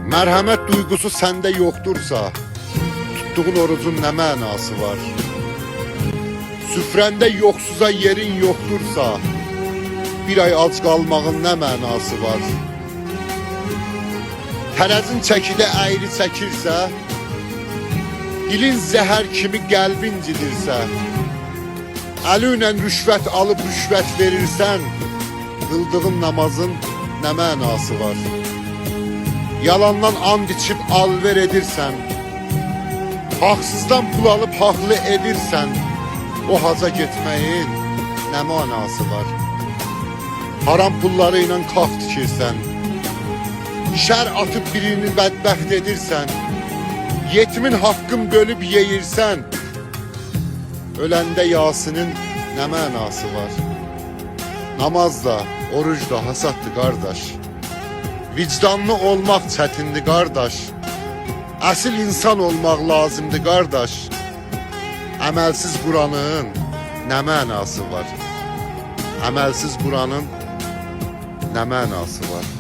Mərhəmət duygusu səndə yoxdursa, tutduğun orucun nə mənası var? Süfrəndə yoxsuza yerin yoxdursa, bir ay ac qalmağın nə mənası var? Tərəzin çəkidə əyri çəkirsə, dilin zəhər kimi qəlbin cidirsə, əlinlə rüşvət alıb rüşvət verirsən, qıldığın namazın nə mənası var? Yalandan and içib alver edirsən, haqsızdan pul alıb haqlı edirsən, o haca getməyin nə mənası var? Haram pulları ilə kaf tikirsən, şər atıb birini bədbəxt edirsən, yetimin haqqın bölüb yeyirsən, öləndə Yasinin nə mənası var? Namaz da, oruc da hasaddır qardaş. Vicdanlı olmaq çətindir qardaş. Əsil insan olmaq lazımdır qardaş. Əməlsiz Quranın nə mənası var? Əməlsiz Quranın nə mənası var?